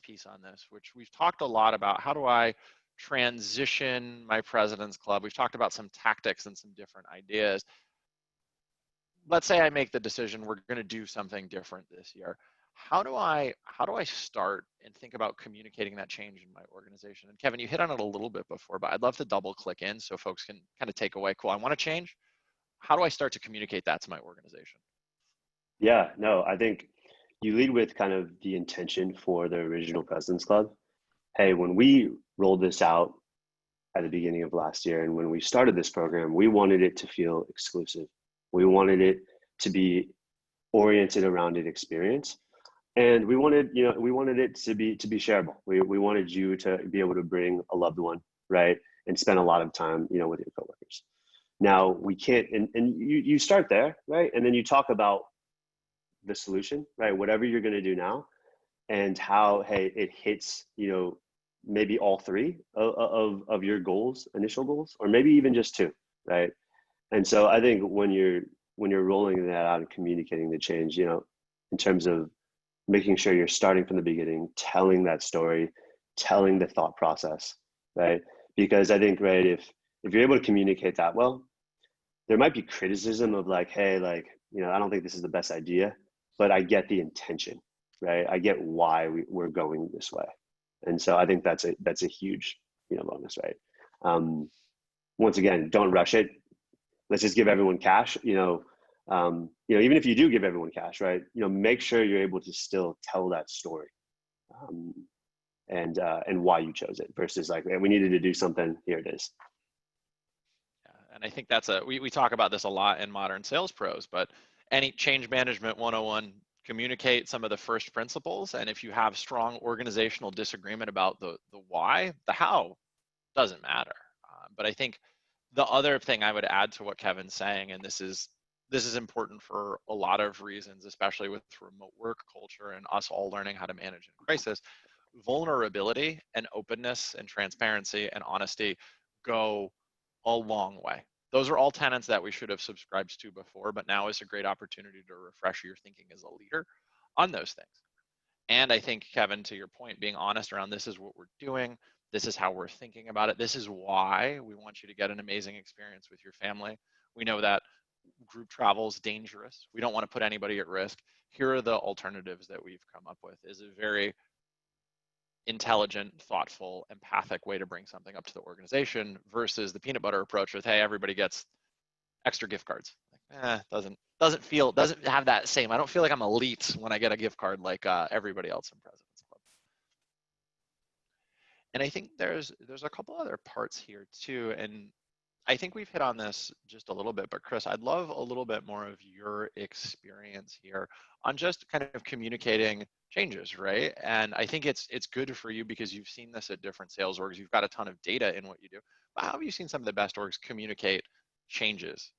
piece on this, which we've talked a lot about. How do I transition my President's Club? We've talked about some tactics and some different ideas. Let's say I make the decision we're going to do something different this year. How do I start and think about communicating that change in my organization? And Kevin, you hit on it a little bit before, but I'd love to double click in so folks can kind of take away, cool, I want to change. How do I start to communicate that to my organization? Yeah, no, I think you lead with kind of the intention for the original President's Club. Hey, when we rolled this out at the beginning of last year, and when we started this program, we wanted it to feel exclusive. We wanted it to be oriented around an experience. And we wanted it to be shareable. We wanted you to be able to bring a loved one, right? And spend a lot of time, with your coworkers. Now we can't, and you start there, right? And then you talk about the solution, right? Whatever you're going to do now, and how, hey, it hits, maybe all 3 of your goals, initial goals, or maybe even just 2, right? And so I think when you're rolling that out and communicating the change, in terms of making sure you're starting from the beginning, telling that story, telling the thought process, right? Because I think, right, if you're able to communicate that well, there might be criticism of like, hey, like, I don't think this is the best idea, but I get the intention, right? I get why we're going this way. And so I think that's a huge, bonus, right? Once again, don't rush it. Let's just give everyone cash, even if you do give everyone cash, right? Make sure you're able to still tell that story, and why you chose it versus like, we needed to do something, here it is. Yeah, and I think that's we talk about this a lot in Modern Sales Pros, but any change management 101, communicate some of the first principles. And if you have strong organizational disagreement about the why, the how doesn't matter. But I think the other thing I would add to what Kevin's saying, and this is important for a lot of reasons, especially with remote work culture and us all learning how to manage in crisis, vulnerability and openness and transparency and honesty go a long way. Those are all tenets that we should have subscribed to before, but now is a great opportunity to refresh your thinking as a leader on those things. And I think, Kevin, to your point, being honest around this is what we're doing, this is how we're thinking about it, this is why we want you to get an amazing experience with your family. We know that group travel is dangerous. We don't want to put anybody at risk. Here are the alternatives that we've come up with. Is a very intelligent, thoughtful, empathic way to bring something up to the organization versus the peanut butter approach with, hey, everybody gets extra gift cards. Doesn't have that same, I don't feel like I'm elite when I get a gift card like everybody else in President's Club. And I think there's a couple other parts here too, and I think we've hit on this just a little bit, but Chris, I'd love a little bit more of your experience here on just kind of communicating changes, right? And I think it's good for you because you've seen this at different sales orgs. You've got a ton of data in what you do. But how have you seen some of the best orgs communicate changes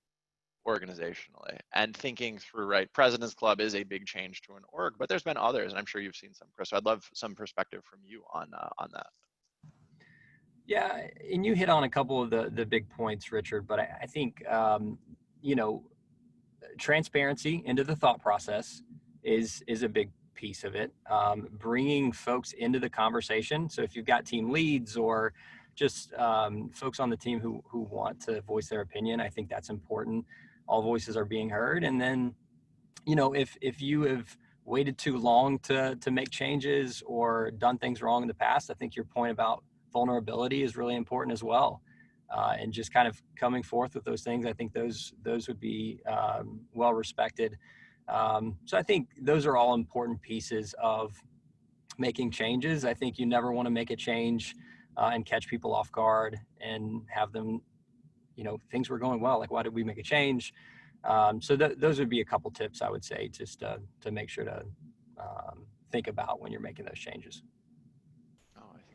organizationally and thinking through, right? President's Club is a big change to an org, but there's been others, and I'm sure you've seen some, Chris. So I'd love some perspective from you on that. Yeah, and you hit on a couple of the big points, Richard, but I think, you know, transparency into the thought process is a big piece of it. Bringing folks into the conversation. So if you've got team leads or just folks on the team who want to voice their opinion, I think that's important. All voices are being heard. And then, you know, if you have waited too long to make changes or done things wrong in the past, I think your point about vulnerability is really important as well. And just kind of coming forth with those things, I think those would be well respected. So I think those are all important pieces of making changes. I think you never want to make a change and catch people off guard and have them, you know, things were going well, like why did we make a change? So those would be a couple tips I would say, just to make sure to think about when you're making those changes.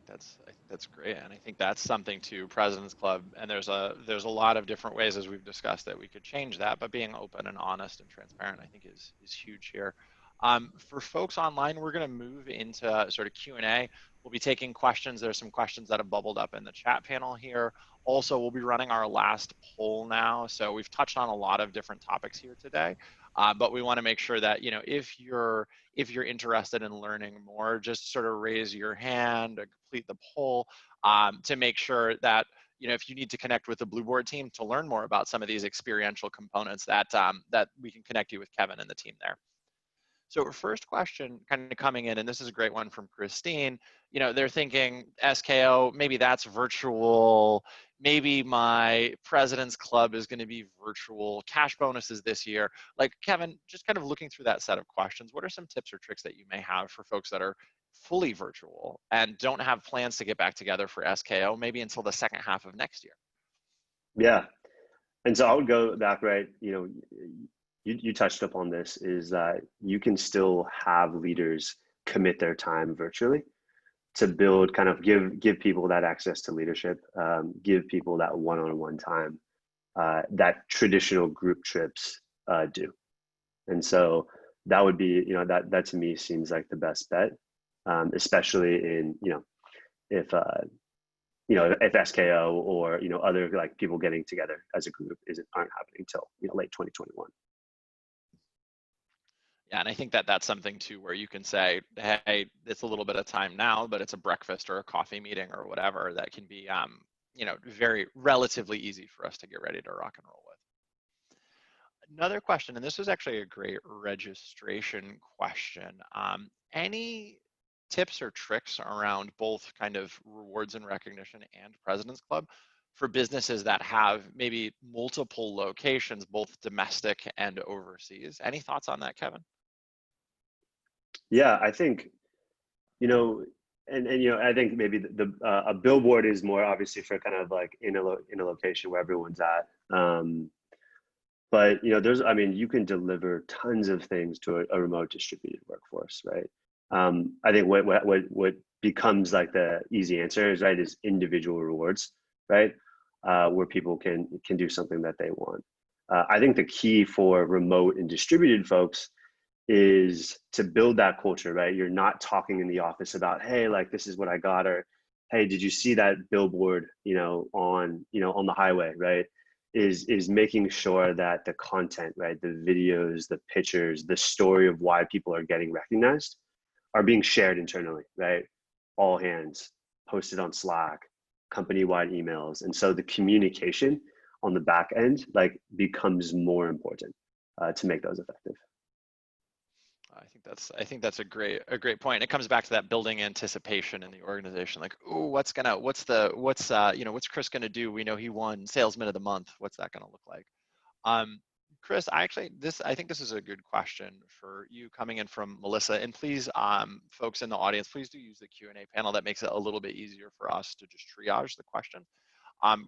I think that's great, and I think that's something to President's Club. And there's a lot of different ways, as we've discussed, that we could change that. But being open and honest and transparent, I think, is huge here. For folks online, we're going to move into sort of Q&A. We'll be taking questions. There's some questions that have bubbled up in the chat panel here. Also, we'll be running our last poll now. So we've touched on a lot of different topics here today, but we want to make sure that, you know, if you're interested in learning more, just sort of raise your hand, complete the poll to make sure that, you know, if you need to connect with the Blueboard team to learn more about some of these experiential components, that that we can connect you with Kevin and the team there. So our first question kind of coming in, and this is a great one from Christine, you know, they're thinking SKO, maybe that's virtual, maybe my President's Club is going to be virtual, cash bonuses this year. Like, Kevin, just kind of looking through that set of questions, what are some tips or tricks that you may have for folks that are fully virtual and don't have plans to get back together for SKO, maybe until the second half of next year? Yeah. And so I would go back, right? You know, you touched upon this, is that you can still have leaders commit their time virtually to build, kind of give people that access to leadership, give people that one-on-one time that traditional group trips do. And so that would be, you know, that to me seems like the best bet, especially in, you know, if SKO or, you know, other like people getting together as a group aren't happening until, you know, late 2021. Yeah, and I think that that's something too where you can say, hey, it's a little bit of time now, but it's a breakfast or a coffee meeting or whatever that can be, you know, very relatively easy for us to get ready to rock and roll with. Another question, and this is actually a great registration question. Any tips or tricks around both kind of rewards and recognition and President's Club for businesses that have maybe multiple locations, both domestic and overseas? Any thoughts on that, Kevin? Yeah, I think, you know, and you know, I think maybe a billboard is more obviously for kind of like in a location where everyone's at. But you can deliver tons of things to a remote distributed workforce, right? I think what becomes like the easy answer is individual rewards, right? Where people can do something that they want. I think the key for remote and distributed folks is to build that culture, right? You're not talking in the office about, hey, like this is what I got, or hey, did you see that billboard, on the highway, right? Is making sure that the content, right, the videos, the pictures, the story of why people are getting recognized are being shared internally, right? All hands, posted on Slack, company-wide emails. And so the communication on the back end like becomes more important to make those effective. I think that's a great point. It comes back to that building anticipation in the organization. Like, oh, what's Chris gonna do? We know he won Salesman of the Month. What's that gonna look like? Chris, I think this is a good question for you coming in from Melissa. And please, folks in the audience, please do use the Q&A panel. That makes it a little bit easier for us to just triage the question.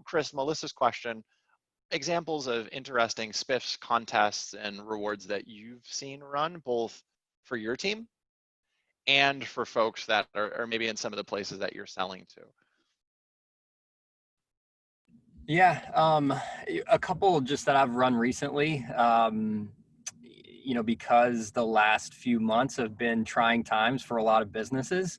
Chris, Melissa's question: examples of interesting SPIFFs, contests, and rewards that you've seen run, both for your team and for folks that are maybe in some of the places that you're selling to. Yeah, a couple just that I've run recently, because the last few months have been trying times for a lot of businesses.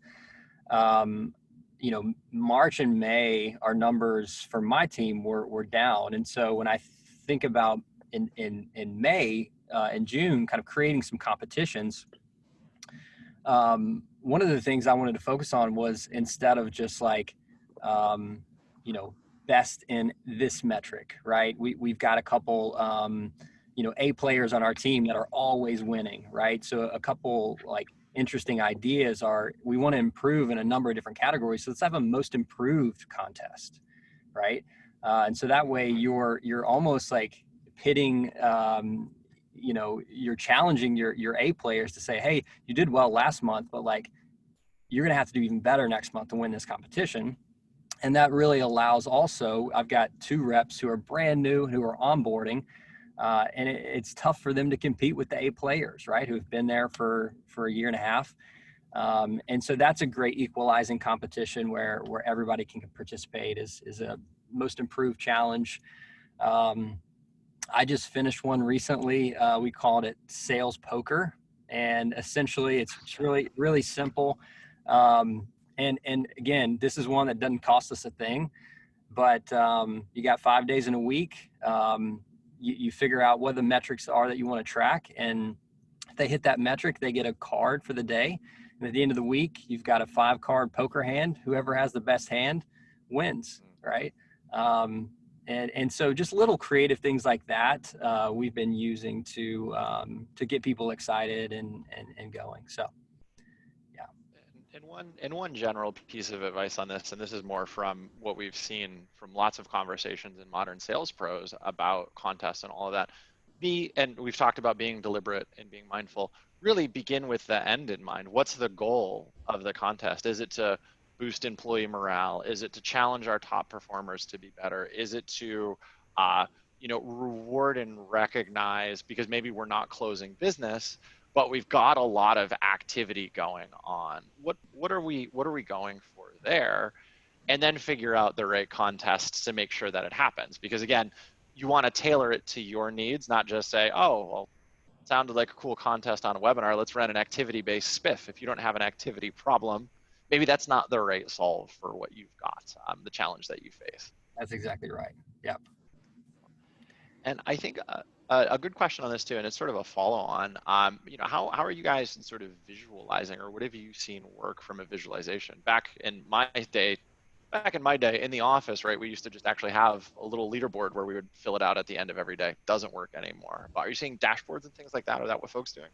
March and May, our numbers for my team were down. And so when I think about in May and June, kind of creating some competitions, one of the things I wanted to focus on was, instead of just like, best in this metric, right? We've got a couple, A players on our team that are always winning, right? So a couple like interesting ideas are, we want to improve in a number of different categories. So let's have a most improved contest, right? And so that way you're almost like pitting, you're challenging your A players to say, hey, you did well last month, but like, you're going to have to do even better next month to win this competition. And that really allows also, I've got 2 reps who are brand new, who are onboarding, and it's tough for them to compete with the A players, right? Who've been there for a year and a half. And so that's a great equalizing competition where everybody can participate is a most improved challenge. I just finished one recently. We called it Sales Poker. And essentially it's really, really simple. And again, this is one that doesn't cost us a thing, but you got 5 days in a week. You figure out what the metrics are that you want to track. And if they hit that metric, they get a card for the day. And at the end of the week, you've got a 5-card poker hand. Whoever has the best hand wins, right? And so just little creative things like that we've been using to get people excited and going. So. And one general piece of advice on this, and this is more from what we've seen from lots of conversations in modern sales pros about contests and all of that, and we've talked about being deliberate and being mindful, really begin with the end in mind. What's the goal of the contest? Is it to boost employee morale? Is it to challenge our top performers to be better? Is it to reward and recognize, because maybe we're not closing business, but we've got a lot of activity going on. What are we going for there? And then figure out the right contests to make sure that it happens. Because again, you want to tailor it to your needs, not just say, oh, well, it sounded like a cool contest on a webinar. Let's run an activity-based SPIFF. If you don't have an activity problem, maybe that's not the right solve for what you've got, the challenge that you face. That's exactly right. Yep. And I think a good question on this too, and it's sort of a follow-on. How are you guys sort of visualizing, or what have you seen work from a visualization? Back in my day in the office, right, we used to just actually have a little leaderboard where we would fill it out at the end of every day. Doesn't work anymore. But are you seeing dashboards and things like that? Or is that what folks doing?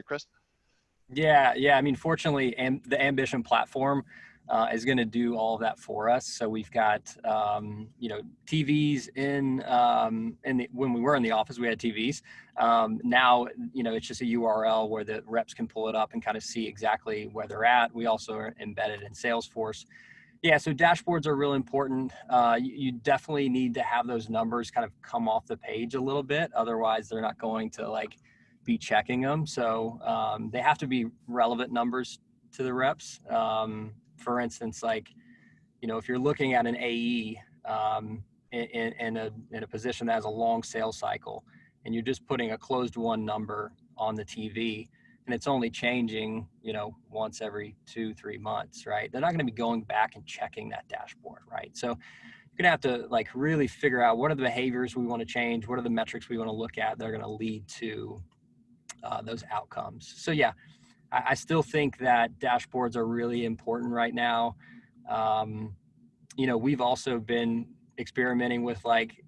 Chris? Yeah. I mean, fortunately, the Ambition platform is going to do all of that for us. So we've got, TVs when we were in the office, we had TVs. Now, it's just a URL where the reps can pull it up and kind of see exactly where they're at. We also are embedded in Salesforce. Yeah, so dashboards are real important. You definitely need to have those numbers kind of come off the page a little bit. Otherwise, they're not going to like be checking them. So they have to be relevant numbers to the reps. For instance, like, you know, if you're looking at an AE in a position that has a long sales cycle, and you're just putting a closed won number on the TV, and it's only changing, you know, once every 2-3 months, right? They're not going to be going back and checking that dashboard, right? So you're going to have to like really figure out what are the behaviors we want to change, what are the metrics we want to look at that are going to lead to those outcomes. So yeah, I still think that dashboards are really important right now. You know, we've also been experimenting with like,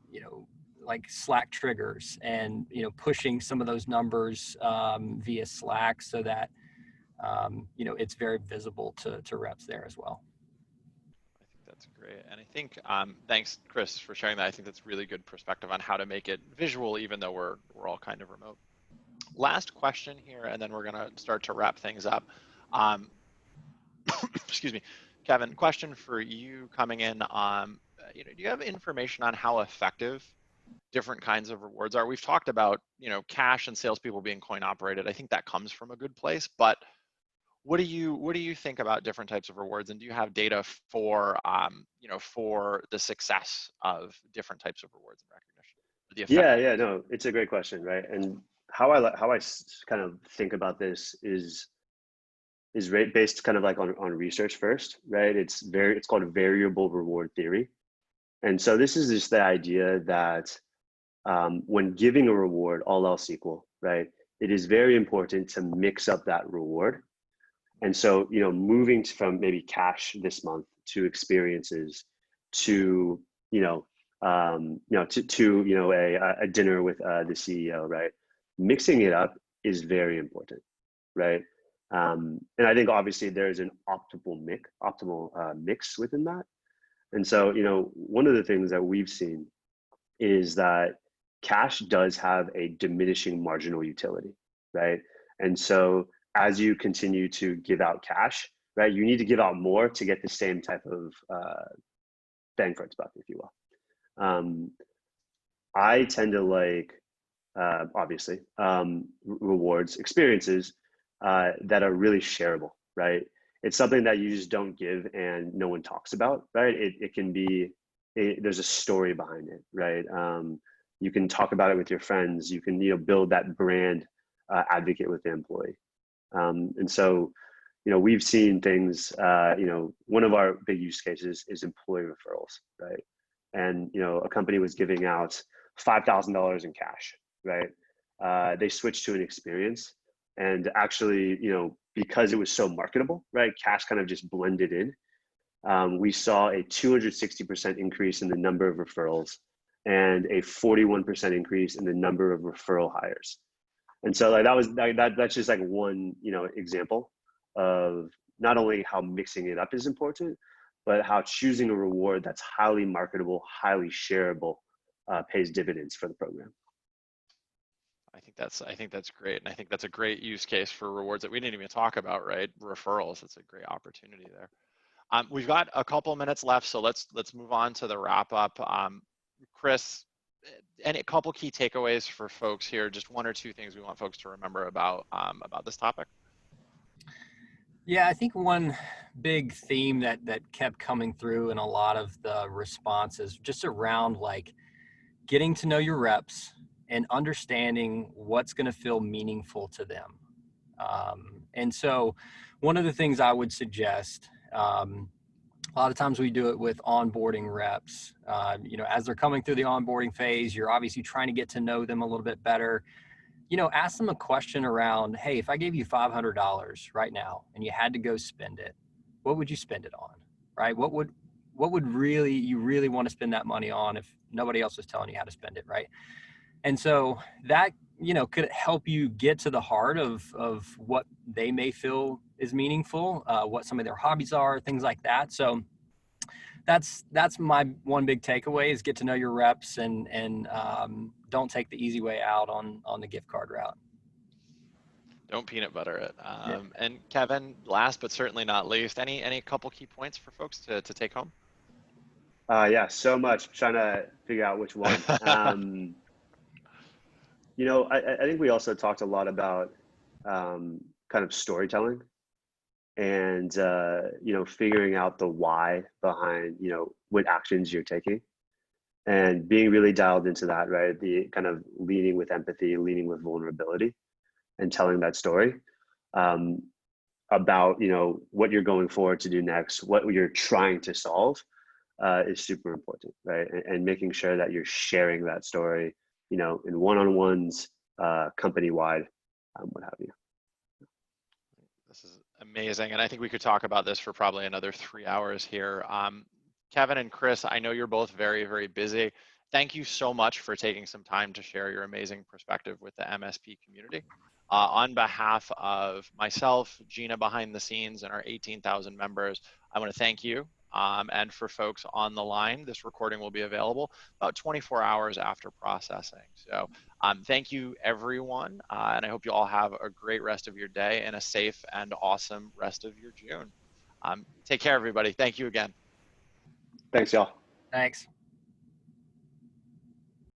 you know, like Slack triggers and, you know, pushing some of those numbers via Slack so that, you know, it's very visible to reps there as well. I think that's great. And I think, thanks, Chris, for sharing that. I think that's really good perspective on how to make it visual, even though we're all kind of remote. Last question here, and then we're going to start to wrap things up. Excuse me, Kevin, question for you coming in. You know, do you have information on how effective different kinds of rewards are? We've talked about, you know, cash and salespeople being coin operated. I think that comes from a good place, but what do you think about different types of rewards, and do you have data for you know, for the success of different types of rewards and recognition? Yeah, no, it's a great question, right? And how I kind of think about this is based kind of like on research first, right? It's called variable reward theory. And so this is just the idea that when giving a reward, all else equal, right, it is very important to mix up that reward. And so, you know, moving from maybe cash this month to experiences to, a dinner with the CEO, right? Mixing it up is very important, right? And I think obviously there's an optimal mix within that. And so, you know, one of the things that we've seen is that cash does have a diminishing marginal utility, right? And so as you continue to give out cash, right, you need to give out more to get the same type of bang for its buck, if you will. I tend to like, obviously, rewards, experiences that are really shareable, right? It's something that you just don't give and no one talks about, right? It can be, there's a story behind it, right? You can talk about it with your friends. You can, you know, build that brand advocate with the employee. And so, you know, we've seen things, you know, one of our big use cases is employee referrals, right? And, you know, a company was giving out $5,000 in cash, right? They switched to an experience, and actually, you know, because it was so marketable, right? Cash kind of just blended in. We saw a 260% increase in the number of referrals and a 41% increase in the number of referral hires. And so like that's just like one, you know, example of not only how mixing it up is important, but how choosing a reward that's highly marketable, highly shareable pays dividends for the program. I think that's great, and I think that's a great use case for rewards that we didn't even talk about, right? Referrals. It's a great opportunity there. We've got a couple minutes left, so let's move on to the wrap up. Chris, a couple key takeaways for folks here? Just one or two things we want folks to remember about this topic. Yeah, I think one big theme that kept coming through in a lot of the responses just around like getting to know your reps and understanding what's going to feel meaningful to them. And so one of the things I would suggest, a lot of times we do it with onboarding reps. You know, as they're coming through the onboarding phase, you're obviously trying to get to know them a little bit better. You know, ask them a question around, hey, if I gave you $500 right now and you had to go spend it, what would you spend it on, right? What would you really want to spend that money on if nobody else was telling you how to spend it, right? And so that, you know, could help you get to the heart of what they may feel is meaningful, what some of their hobbies are, things like that. So that's my one big takeaway is get to know your reps and don't take the easy way out on the gift card route. Don't peanut butter it. Yeah. And Kevin, last but certainly not least, any couple key points for folks to take home? Yeah, so much. I'm trying to figure out which one. You know, I think we also talked a lot about kind of storytelling and you know, figuring out the why behind, you know, what actions you're taking and being really dialed into that, right? The kind of leading with empathy, leading with vulnerability, and telling that story um, about, you know, what you're going forward to do next, what you're trying to solve is super important, right? And making sure that you're sharing that story, you know, in one-on-ones, company-wide, what have you. This is amazing. And I think we could talk about this for probably another 3 hours here. Kevin and Chris, I know you're both very, very busy. Thank you so much for taking some time to share your amazing perspective with the MSP community. On behalf of myself, Gina behind the scenes, and our 18,000 members, I want to thank you. And for folks on the line, this recording will be available about 24 hours after processing. So thank you, everyone. And I hope you all have a great rest of your day and a safe and awesome rest of your June. Take care, everybody. Thank you again. Thanks, y'all. Thanks.